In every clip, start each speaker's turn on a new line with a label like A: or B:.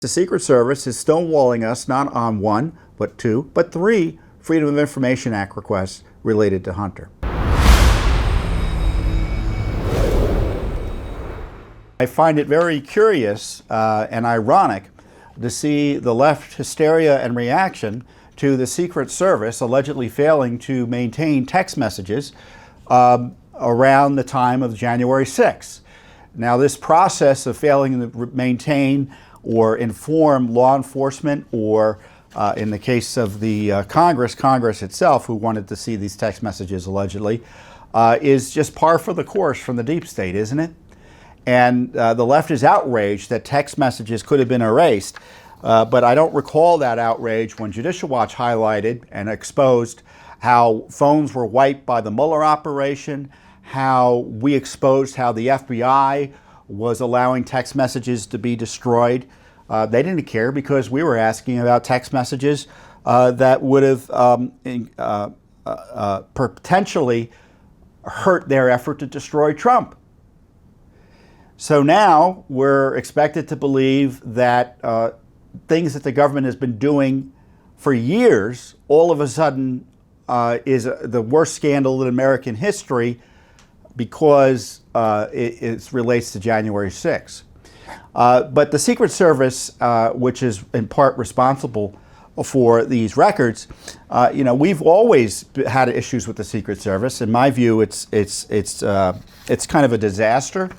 A: The Secret Service is stonewalling us not on one, but two, but three Freedom of Information Act requests related to Hunter. I find it very curious and ironic to see the left hysteria and reaction to the Secret Service allegedly failing to maintain text messages around the time of January 6th. Now, this process of failing to maintain or inform law enforcement, or in the case of the Congress itself, who wanted to see these text messages allegedly, is just par for the course from the deep state, isn't it? And the left is outraged that text messages could have been erased, but I don't recall that outrage when Judicial Watch highlighted and exposed how phones were wiped by the Mueller operation, how we exposed how the FBI was allowing text messages to be destroyed. They didn't care because we were asking about text messages that would have potentially hurt their effort to destroy Trump. So now we're expected to believe that things that the government has been doing for years all of a sudden is the worst scandal in American history because it relates to January 6th. But the Secret Service, which is in part responsible for these records, we've always had issues with the Secret Service. In my view, it's kind of a disaster,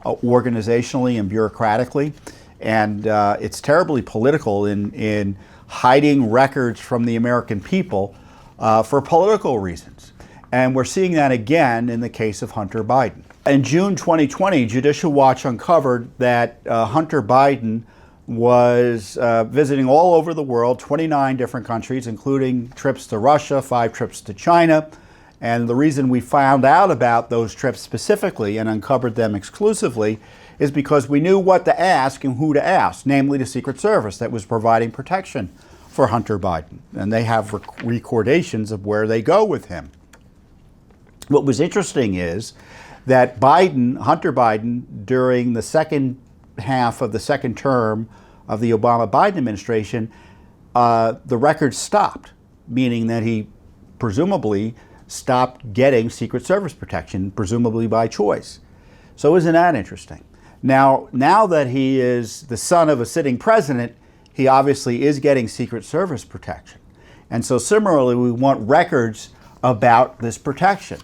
A: organizationally and bureaucratically, and it's terribly political in hiding records from the American people for political reasons. And we're seeing that again in the case of Hunter Biden. In June 2020, Judicial Watch uncovered that Hunter Biden was visiting all over the world, 29 different countries, including trips to Russia, 5 trips to China. And the reason we found out about those trips specifically and uncovered them exclusively is because we knew what to ask and who to ask, namely the Secret Service that was providing protection for Hunter Biden. And they have recordations of where they go with him. What was interesting is that Hunter Biden, during the second half of the second term of the Obama-Biden administration, the records stopped, meaning that he presumably stopped getting Secret Service protection, presumably by choice. So isn't that interesting? Now that he is the son of a sitting president, he obviously is getting Secret Service protection. And so similarly, we want records about this protection.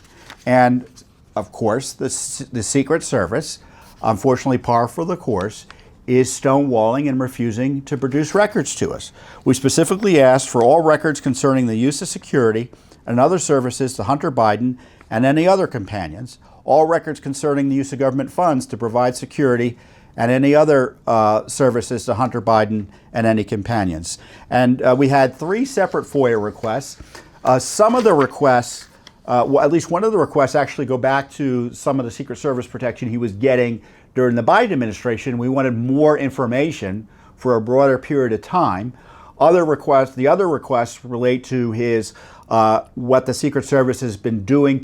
A: And of course, the Secret Service, unfortunately par for the course, is stonewalling and refusing to produce records to us. We specifically asked for all records concerning the use of security and other services to Hunter Biden and any other companions, all records concerning the use of government funds to provide security and any other services to Hunter Biden and any companions. And we had 3 separate FOIA requests. Some of the requests, at least one of the requests, actually go back to some of the Secret Service protection he was getting during the Biden administration. We wanted more information for a broader period of time. The other requests relate to his what the Secret Service has been doing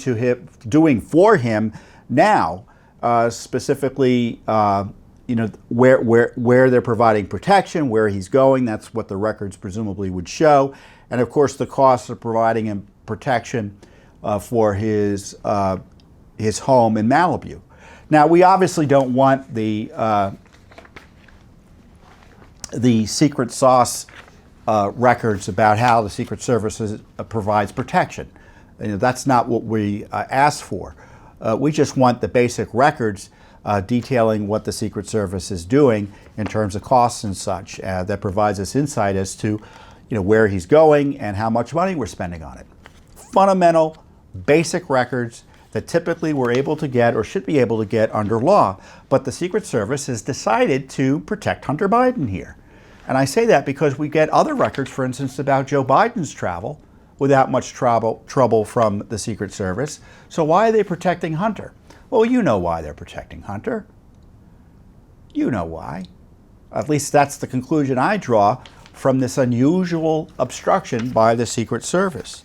A: for him now, specifically where they're providing protection, where he's going. That's what the records presumably would show, and of course the cost of providing him protection for his home in Malibu. Now, we obviously don't want the secret sauce records about how the Secret Service provides protection. That's not what we asked for. We just want the basic records detailing what the Secret Service is doing in terms of costs and such that provides us insight as to where he's going and how much money we're spending on it. Fundamental, basic records that typically we're able to get or should be able to get under law. But the Secret Service has decided to protect Hunter Biden here. And I say that because we get other records, for instance, about Joe Biden's travel without much trouble from the Secret Service. So why are they protecting Hunter? Well, you know why they're protecting Hunter. You know why. At least that's the conclusion I draw from this unusual obstruction by the Secret Service.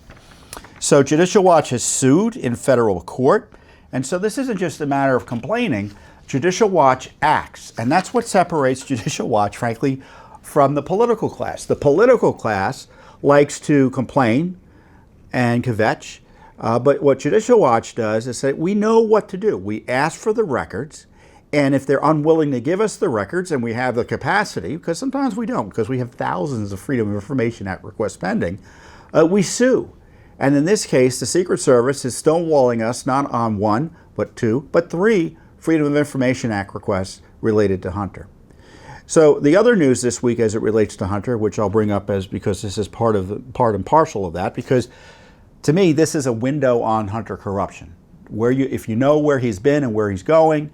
A: So Judicial Watch has sued in federal court, and so this isn't just a matter of complaining. Judicial Watch acts, and that's what separates Judicial Watch, frankly, from the political class. The political class likes to complain and kvetch, but what Judicial Watch does is say, we know what to do. We ask for the records, and if they're unwilling to give us the records and we have the capacity, because sometimes we don't, because we have thousands of Freedom of Information Act requests pending, we sue. And in this case, the Secret Service is stonewalling us not on one, but two, but three Freedom of Information Act requests related to Hunter. So the other news this week as it relates to Hunter, which I'll bring up because this is part and parcel of that, because to me, this is a window on Hunter corruption. If you know where he's been and where he's going,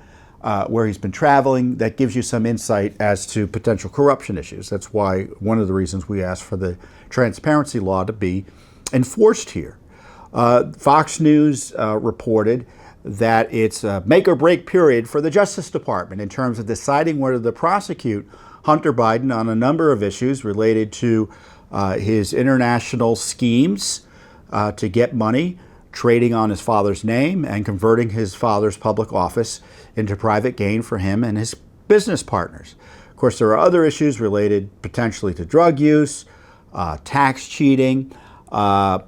A: where he's been traveling, that gives you some insight as to potential corruption issues. That's why one of the reasons we asked for the transparency law to be enforced here. Fox News reported that it's a make or break period for the Justice Department in terms of deciding whether to prosecute Hunter Biden on a number of issues related to his international schemes to get money, trading on his father's name, and converting his father's public office into private gain for him and his business partners. Of course, there are other issues related potentially to drug use, tax cheating.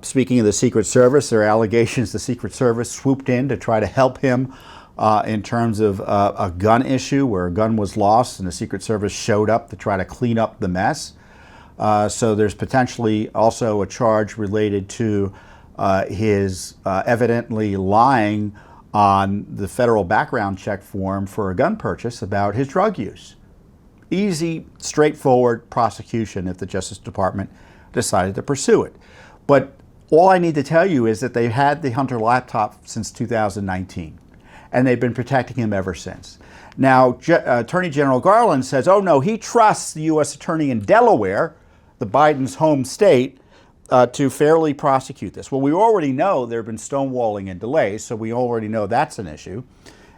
A: Speaking of the Secret Service, there are allegations the Secret Service swooped in to try to help him in terms of a gun issue where a gun was lost and the Secret Service showed up to try to clean up the mess. So there's potentially also a charge related to his evidently lying on the federal background check form for a gun purchase about his drug use. Easy, straightforward prosecution if the Justice Department decided to pursue it. But all I need to tell you is that they've had the Hunter laptop since 2019, and they've been protecting him ever since. Now, Attorney General Garland says, oh no, he trusts the U.S. Attorney in Delaware, the Biden's home state, to fairly prosecute this. Well, we already know there have been stonewalling and delays, so we already know that's an issue.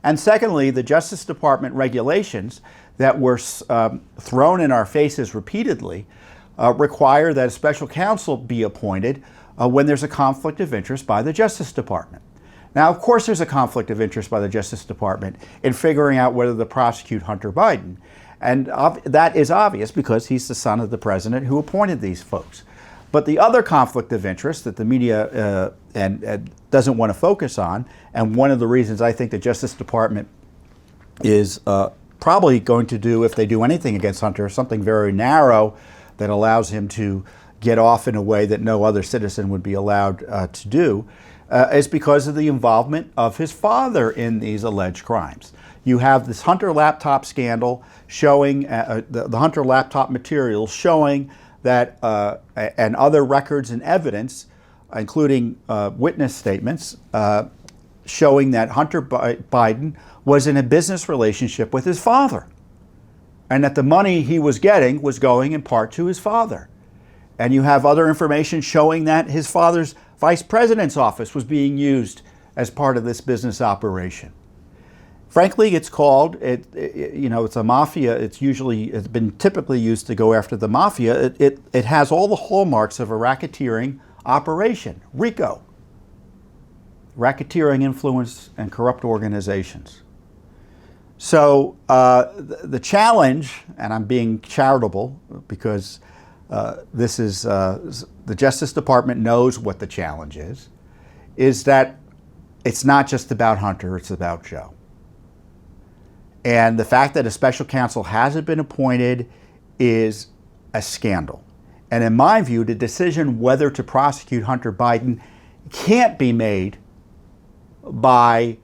A: And secondly, the Justice Department regulations that were thrown in our faces repeatedly require that a special counsel be appointed when there's a conflict of interest by the Justice Department. Now, of course, there's a conflict of interest by the Justice Department in figuring out whether to prosecute Hunter Biden. And that is obvious because he's the son of the president who appointed these folks. But the other conflict of interest that the media doesn't want to focus on, and one of the reasons I think the Justice Department is probably going to do, if they do anything against Hunter, something very narrow that allows him to get off in a way that no other citizen would be allowed to do, is because of the involvement of his father in these alleged crimes. You have this Hunter laptop scandal showing, the Hunter laptop materials showing that, and other records and evidence, including witness statements, showing that Hunter Biden was in a business relationship with his father, and that the money he was getting was going in part to his father. And you have other information showing that his father's vice president's office was being used as part of this business operation. Frankly, it's called, it's a mafia. It's been typically used to go after the mafia. It has all the hallmarks of a racketeering operation, RICO. Racketeering, influence, and corrupt organizations. So the challenge, and I'm being charitable because this is, the Justice Department knows what the challenge is that it's not just about Hunter, it's about Joe. And the fact that a special counsel hasn't been appointed is a scandal. And in my view, the decision whether to prosecute Hunter Biden can't be made by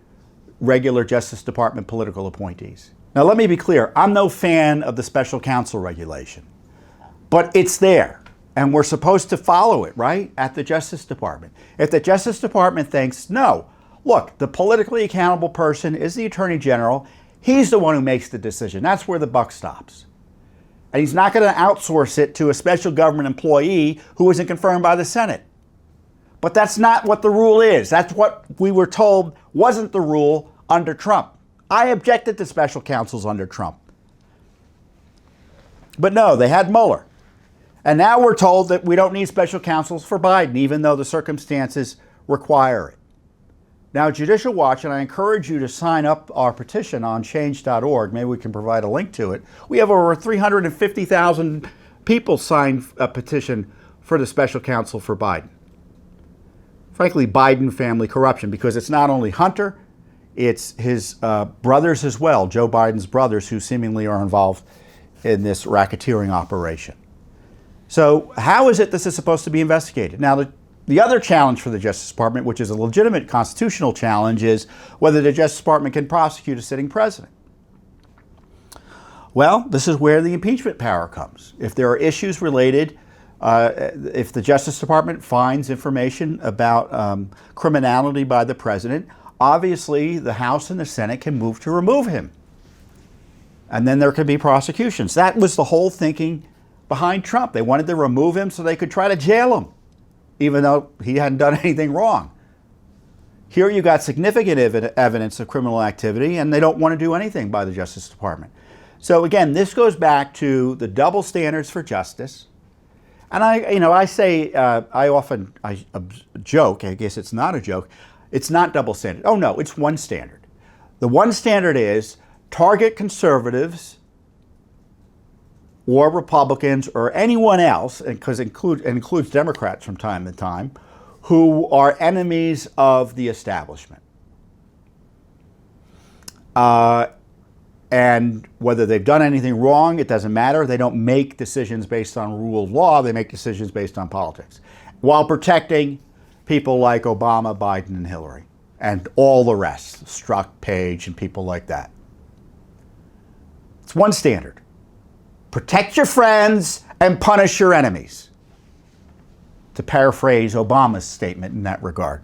A: regular Justice Department political appointees. Now, let me be clear. I'm no fan of the special counsel regulation, but it's there, and we're supposed to follow it, right, at the Justice Department. If the Justice Department thinks, no, look, the politically accountable person is the Attorney General, he's the one who makes the decision. That's where the buck stops. And he's not going to outsource it to a special government employee who isn't confirmed by the Senate. But that's not what the rule is. That's what we were told wasn't the rule under Trump. I objected to special counsels under Trump. But no, they had Mueller. And now we're told that we don't need special counsels for Biden, even though the circumstances require it. Now, Judicial Watch, and I encourage you to sign up our petition on change.org. Maybe we can provide a link to it. We have over 350,000 people signed a petition for the special counsel for Biden. Frankly, Biden family corruption, because it's not only Hunter, it's his brothers as well, Joe Biden's brothers, who seemingly are involved in this racketeering operation. So how is it this is supposed to be investigated? Now, the other challenge for the Justice Department, which is a legitimate constitutional challenge, is whether the Justice Department can prosecute a sitting president. Well, this is where the impeachment power comes. If there are issues related, if the Justice Department finds information about criminality by the president, obviously the House and the Senate can move to remove him. And then there could be prosecutions. That was the whole thinking behind Trump. They wanted to remove him so they could try to jail him, even though he hadn't done anything wrong. Here you got significant evidence of criminal activity, and they don't want to do anything by the Justice Department. So again, this goes back to the double standards for justice. And I often joke, I guess it's not a joke, it's not double standard. Oh no, it's one standard. The one standard is target conservatives or Republicans or anyone else, because it includes Democrats from time to time, who are enemies of the establishment. And whether they've done anything wrong, it doesn't matter. They don't make decisions based on rule of law. They make decisions based on politics, while protecting people like Obama, Biden, and Hillary, and all the rest, Strzok, Page, and people like that. It's one standard. Protect your friends and punish your enemies, to paraphrase Obama's statement in that regard.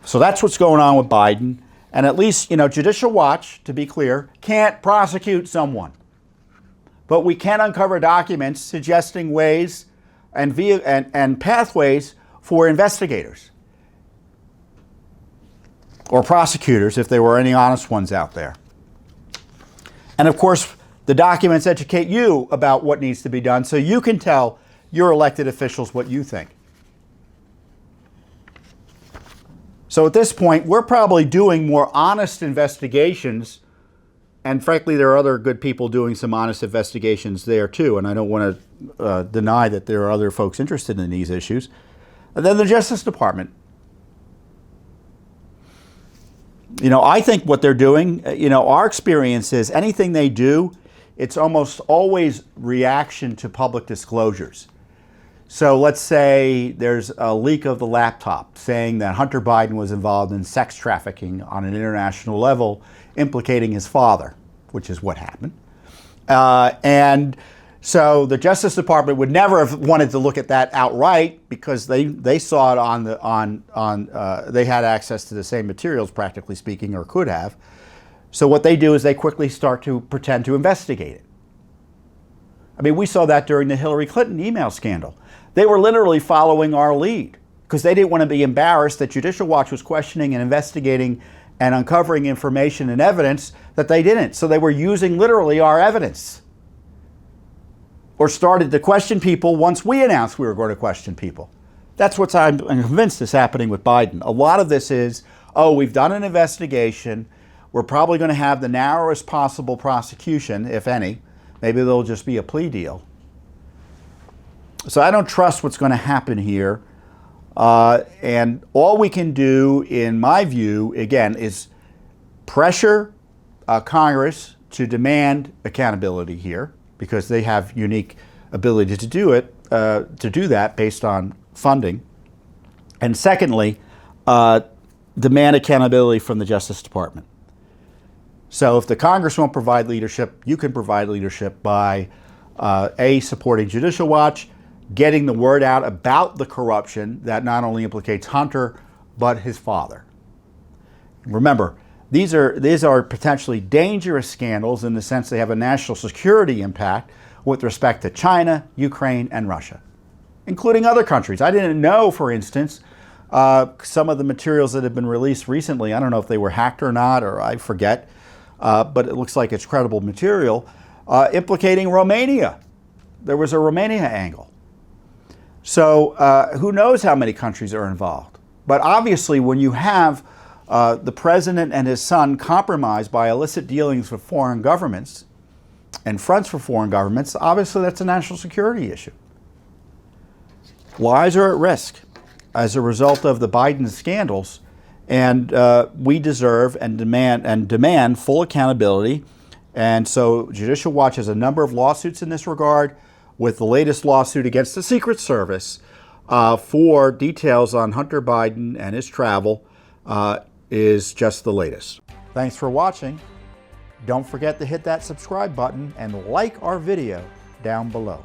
A: So that's what's going on with Biden. And at least, Judicial Watch, to be clear, can't prosecute someone. But we can uncover documents suggesting ways and pathways for investigators or prosecutors, if there were any honest ones out there. And of course, the documents educate you about what needs to be done so you can tell your elected officials what you think. So at this point, we're probably doing more honest investigations, and frankly, there are other good people doing some honest investigations there too, and I don't want to deny that there are other folks interested in these issues. And then the Justice Department. I think what they're doing, our experience is anything they do, it's almost always reaction to public disclosures. So let's say there's a leak of the laptop saying that Hunter Biden was involved in sex trafficking on an international level, implicating his father, which is what happened. And so the Justice Department would never have wanted to look at that outright, because they saw it they had access to the same materials, practically speaking, or could have. So what they do is they quickly start to pretend to investigate it. I mean, we saw that during the Hillary Clinton email scandal. They were literally following our lead because they didn't want to be embarrassed that Judicial Watch was questioning and investigating and uncovering information and evidence that they didn't. So they were using literally our evidence, or started to question people once we announced we were going to question people. That's what I'm convinced is happening with Biden. A lot of this is, we've done an investigation. We're probably going to have the narrowest possible prosecution, if any. Maybe there'll just be a plea deal. So I don't trust what's going to happen here. And all we can do, in my view, again, is pressure Congress to demand accountability here, because they have unique ability to do it, to do that based on funding. And secondly, demand accountability from the Justice Department. So if the Congress won't provide leadership, you can provide leadership by supporting Judicial Watch, getting the word out about the corruption that not only implicates Hunter, but his father. Remember, these are potentially dangerous scandals in the sense they have a national security impact with respect to China, Ukraine, and Russia, including other countries. I didn't know, for instance, some of the materials that have been released recently, I don't know if they were hacked or not, or I forget, but it looks like it's credible material, implicating Romania. There was a Romania angle. So who knows how many countries are involved? But obviously, when you have the president and his son compromised by illicit dealings with foreign governments and fronts for foreign governments, obviously that's a national security issue. Lives are at risk as a result of the Biden scandals, and we deserve and demand full accountability. And so Judicial Watch has a number of lawsuits in this regard, with the latest lawsuit against the Secret Service for details on Hunter Biden and his travel is just the latest. Thanks for watching. Don't forget to hit that subscribe button and like our video down below.